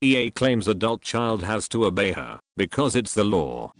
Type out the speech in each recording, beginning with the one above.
EA claims adult child has to obey her because it's the law.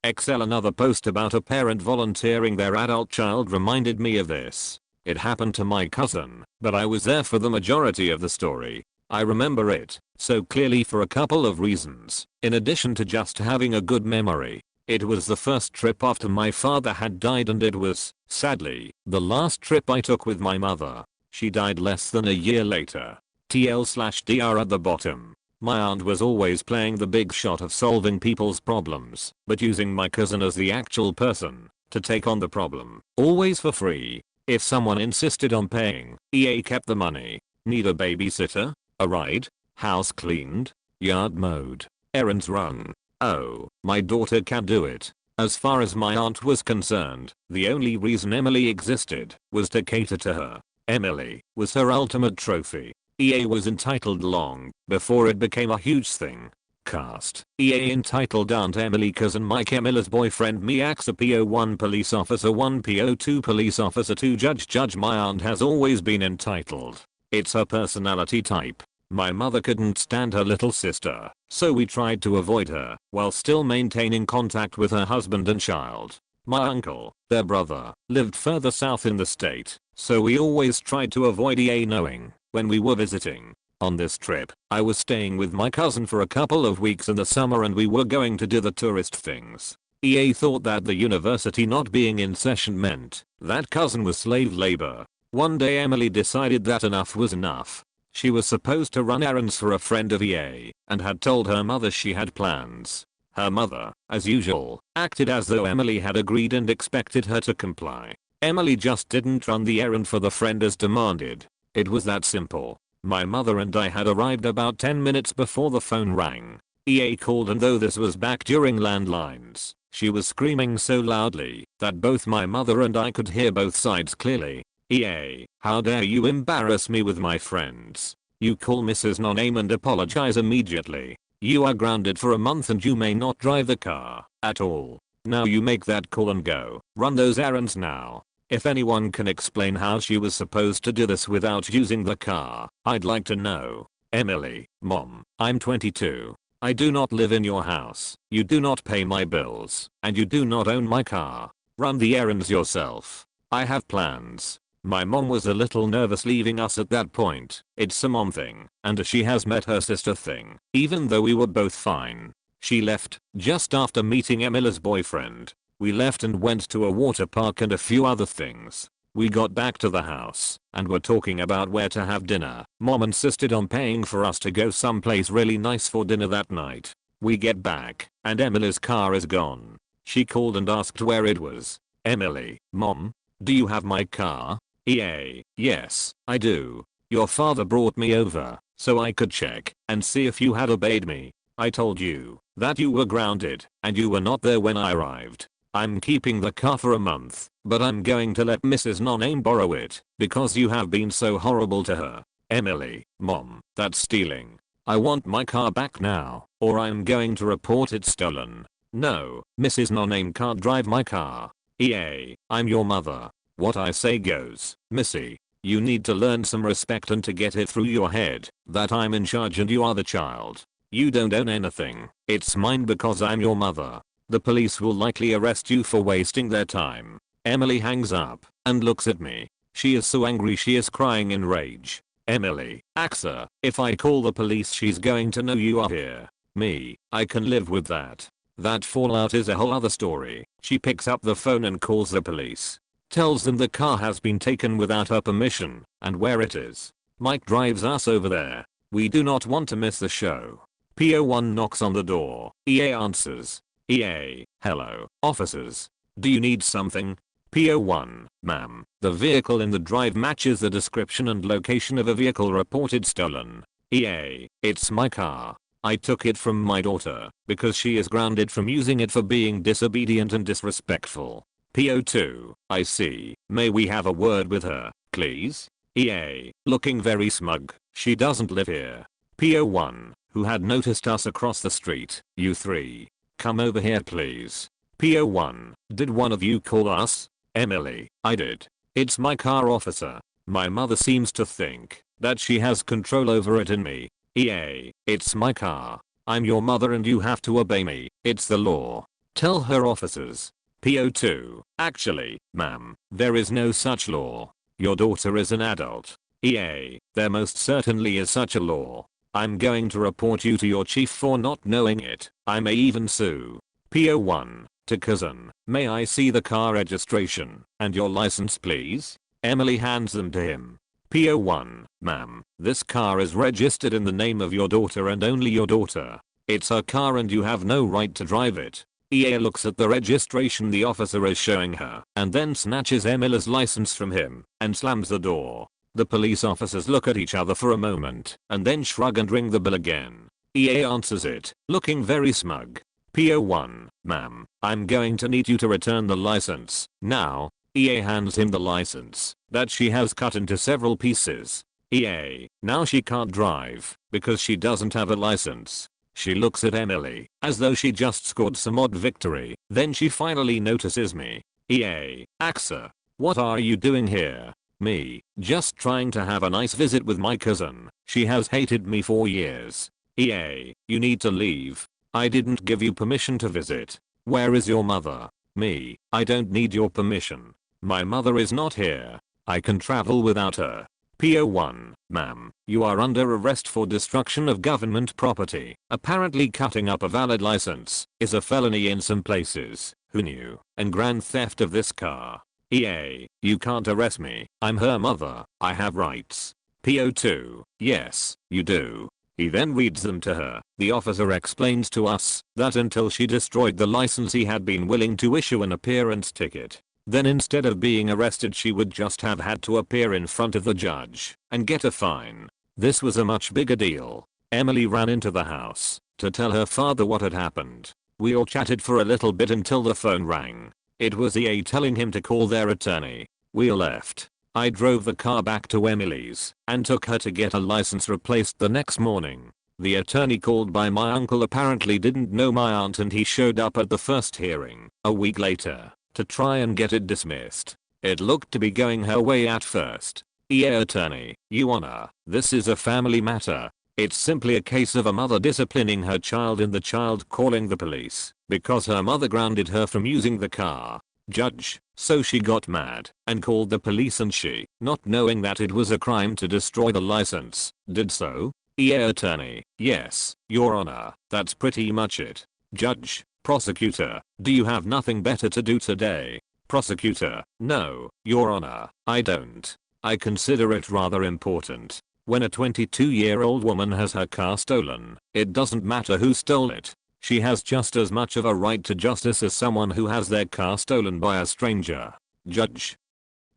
XL Another post about a parent volunteering their adult child reminded me of this. It happened to my cousin, but I was there for the majority of the story. I remember it so clearly for a couple of reasons. In addition to just having a good memory, it was the first trip after my father had died, and it was, sadly, the last trip I took with my mother. She died less than a year later. TL/DR at the bottom. My aunt was always playing the big shot of solving people's problems, but using my cousin as the actual person to take on the problem, always for free. If someone insisted on paying, EA kept the money. Need a babysitter? A ride? House cleaned? Yard mowed? Errands run? Oh, my daughter can do it. As far as my aunt was concerned, the only reason Emily existed was to cater to her. Emily was her ultimate trophy. EA was entitled long before it became a huge thing. Cast. EA entitled Aunt Emily cousin Mike Emily's boyfriend Miaxa PO1 police officer 1 PO2 police officer 2 judge. My aunt has always been entitled. It's her personality type. My mother couldn't stand her little sister, so we tried to avoid her while still maintaining contact with her husband and child. My uncle, their brother, lived further south in the state, so we always tried to avoid EA knowing when we were visiting. On this trip, I was staying with my cousin for a couple of weeks in the summer and we were going to do the tourist things. EA thought that the university not being in session meant that cousin was slave labor. One day Emily decided that enough was enough. She was supposed to run errands for a friend of EA and had told her mother she had plans. Her mother, as usual, acted as though Emily had agreed and expected her to comply. Emily just didn't run the errand for the friend as demanded. It was that simple. My mother and I had arrived about 10 minutes before the phone rang. EA called, and though this was back during landlines, she was screaming so loudly that both my mother and I could hear both sides clearly. EA, how dare you embarrass me with my friends. You call Mrs. No-Name and apologize immediately. You are grounded for a month and you may not drive the car at all. Now you make that call and go run those errands now. If anyone can explain how she was supposed to do this without using the car, I'd like to know. Emily, Mom, I'm 22. I do not live in your house. You do not pay my bills. And you do not own my car. Run the errands yourself. I have plans. My mom was a little nervous leaving us at that point. It's a mom thing, and she has met her sister thing. Even though we were both fine. She left just after meeting Emily's boyfriend. We left and went to a water park and a few other things. We got back to the house and were talking about where to have dinner. Mom insisted on paying for us to go someplace really nice for dinner that night. We get back and Emily's car is gone. She called and asked where it was. Emily, Mom, do you have my car? EA, yes, I do. Your father brought me over so I could check and see if you had obeyed me. I told you that you were grounded and you were not there when I arrived. I'm keeping the car for a month, but I'm going to let Mrs. No-Name borrow it because you have been so horrible to her. Emily, Mom, that's stealing. I want my car back now or I'm going to report it stolen. No, Mrs. No-Name can't drive my car. EA, I'm your mother. What I say goes. Missy, you need to learn some respect and to get it through your head that I'm in charge and you are the child. You don't own anything. It's mine because I'm your mother. The police will likely arrest you for wasting their time. Emily hangs up and looks at me. She is so angry she is crying in rage. Emily, Axa, if I call the police she's going to know you are here. Me, I can live with that. That fallout is a whole other story. She picks up the phone and calls the police. Tells them the car has been taken without her permission and where it is. Mike drives us over there. We do not want to miss the show. PO1 knocks on the door. EA answers. EA, hello, officers. Do you need something? PO1, ma'am, the vehicle in the drive matches the description and location of a vehicle reported stolen. EA, it's my car. I took it from my daughter because she is grounded from using it for being disobedient and disrespectful. PO2, I see. May we have a word with her, please? EA, looking very smug. She doesn't live here. PO1, who had noticed us across the street. You three. Come over here please. PO1, did one of you call us? Emily, I did. It's my car officer. My mother seems to think that she has control over it in me. EA, it's my car. I'm your mother and you have to obey me. It's the law. Tell her officers. PO2, actually, ma'am, there is no such law. Your daughter is an adult. EA, there most certainly is such a law. I'm going to report you to your chief for not knowing it. I may even sue. PO1, to cousin, may I see the car registration and your license please? Emily hands them to him. PO1, ma'am, this car is registered in the name of your daughter and only your daughter. It's her car and you have no right to drive it. EA looks at the registration the officer is showing her and then snatches Emily's license from him and slams the door. The police officers look at each other for a moment and then shrug and ring the bell again. EA answers it, looking very smug. PO1, ma'am, I'm going to need you to return the license now. EA hands him the license that she has cut into several pieces. EA, now she can't drive because she doesn't have a license. She looks at Emily as though she just scored some odd victory. Then she finally notices me. EA, Axa, what are you doing here? Me, just trying to have a nice visit with my cousin. She has hated me for years. EA, you need to leave. I didn't give you permission to visit. Where is your mother? Me, I don't need your permission. My mother is not here. I can travel without her. PO1, ma'am, you are under arrest for destruction of government property. Apparently cutting up a valid license is a felony in some places. Who knew? And grand theft of this car. EA, you can't arrest me. I'm her mother. I have rights. PO2, yes, you do. He then reads them to her. The officer explains to us that until she destroyed the license he had been willing to issue an appearance ticket. Then instead of being arrested she would just have had to appear in front of the judge and get a fine. This was a much bigger deal. Emily ran into the house to tell her father what had happened. We all chatted for a little bit until the phone rang. It was EA telling him to call their attorney. We left. I drove the car back to Emily's and took her to get a license replaced the next morning. The attorney called by my uncle apparently didn't know my aunt and he showed up at the first hearing a week later to try and get it dismissed. It looked to be going her way at first. EA attorney, Your Honor, this is a family matter. It's simply a case of a mother disciplining her child and the child calling the police because her mother grounded her from using the car. Judge, so she got mad and called the police and she, not knowing that it was a crime to destroy the license, did so? EA attorney, yes, Your Honor, that's pretty much it. Judge, prosecutor, do you have nothing better to do today? Prosecutor, no, Your Honor, I don't. I consider it rather important. When a 22-year-old woman has her car stolen, it doesn't matter who stole it. She has just as much of a right to justice as someone who has their car stolen by a stranger. Judge.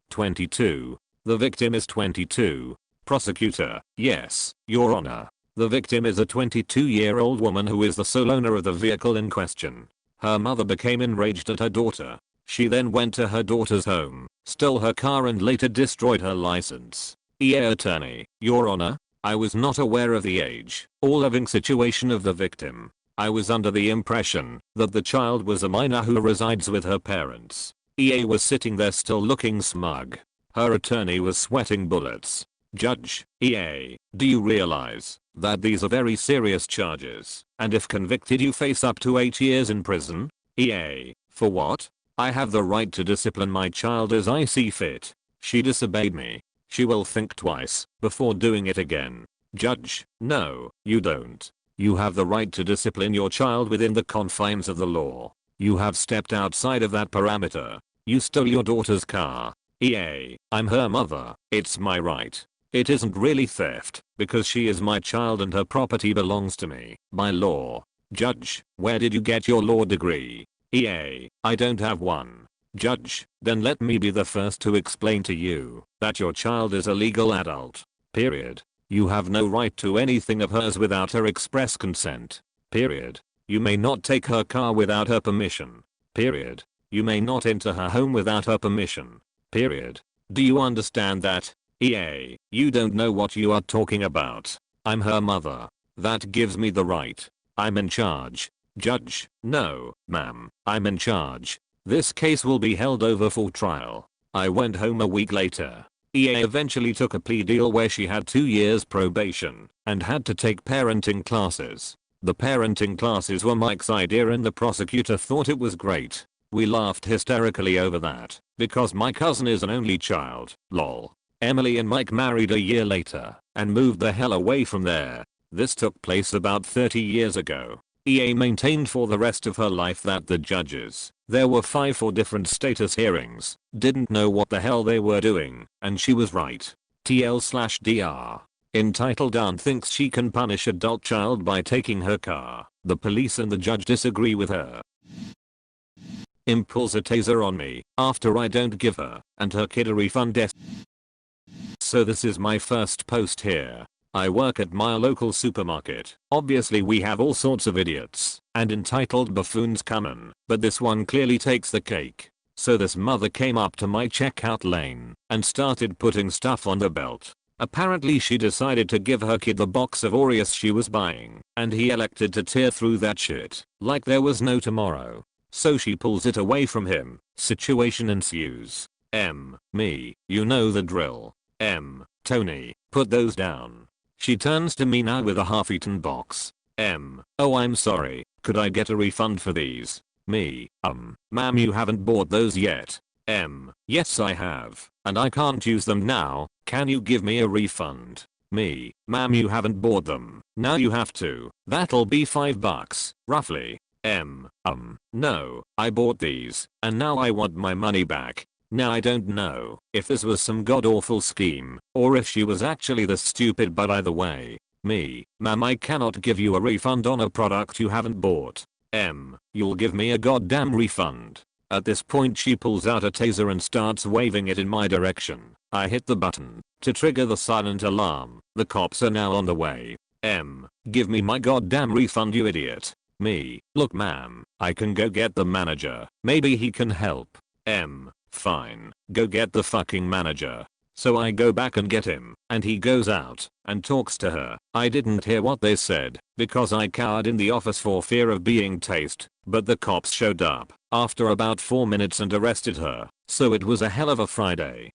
22. The victim is 22. Prosecutor, yes, Your Honor. The victim is a 22-year-old woman who is the sole owner of the vehicle in question. Her mother became enraged at her daughter. She then went to her daughter's home, stole her car and later destroyed her license. EA attorney, Your Honor, I was not aware of the age or living situation of the victim. I was under the impression that the child was a minor who resides with her parents. EA was sitting there still looking smug. Her attorney was sweating bullets. Judge, EA, do you realize that these are very serious charges, and if convicted you face up to 8 years in prison? EA, for what? I have the right to discipline my child as I see fit. She disobeyed me. She will think twice before doing it again. Judge, no, you don't. You have the right to discipline your child within the confines of the law. You have stepped outside of that parameter. You stole your daughter's car. EA, I'm her mother. It's my right. It isn't really theft, because she is my child and her property belongs to me, by law. Judge, where did you get your law degree? EA, I don't have one. Judge, then let me be the first to explain to you that your child is a legal adult. Period. You have no right to anything of hers without her express consent. Period. You may not take her car without her permission. Period. You may not enter her home without her permission. Period. Do you understand that? EA, you don't know what you are talking about. I'm her mother. That gives me the right. I'm in charge. Judge, no, ma'am, I'm in charge. This case will be held over for trial. I went home a week later. EA eventually took a plea deal where she had 2 years probation and had to take parenting classes. The parenting classes were Mike's idea and the prosecutor thought it was great. We laughed hysterically over that because my cousin is an only child, lol. Emily and Mike married a year later and moved the hell away from there. This took place about 30 years ago. EA maintained for the rest of her life that the judges, there were 5 for different status hearings, didn't know what the hell they were doing, and she was right. TL/DR. Entitled aunt thinks she can punish adult child by taking her car. The police and the judge disagree with her. Im pulls a taser on me after I don't give her and her kid a refund. So this is my first post here. I work at my local supermarket. Obviously we have all sorts of idiots and entitled buffoons coming, but this one clearly takes the cake. So this mother came up to my checkout lane and started putting stuff on the belt. Apparently she decided to give her kid the box of Oreos she was buying, and he elected to tear through that shit like there was no tomorrow. So she pulls it away from him. Situation ensues. Me, you know the drill. Tony, put those down. She turns to me now with a half-eaten box. Oh, I'm sorry, could I get a refund for these? Me, ma'am, you haven't bought those yet. Yes I have, and I can't use them now, can you give me a refund? Me, ma'am, you haven't bought them, now you have to, that'll be $5, roughly. No, I bought these, and now I want my money back. Now I don't know if this was some god-awful scheme, or if she was actually this stupid, but either way. Me, ma'am, I cannot give you a refund on a product you haven't bought. You'll give me a goddamn refund. At this point she pulls out a taser and starts waving it in my direction. I hit the button to trigger the silent alarm. The cops are now on the way. Give me my goddamn refund, you idiot. Me, look ma'am, I can go get the manager. Maybe he can help. Fine, go get the fucking manager. So I go back and get him, and he goes out and talks to her. I didn't hear what they said because I cowered in the office for fear of being tased, but the cops showed up after about 4 minutes and arrested her. So it was a hell of a Friday.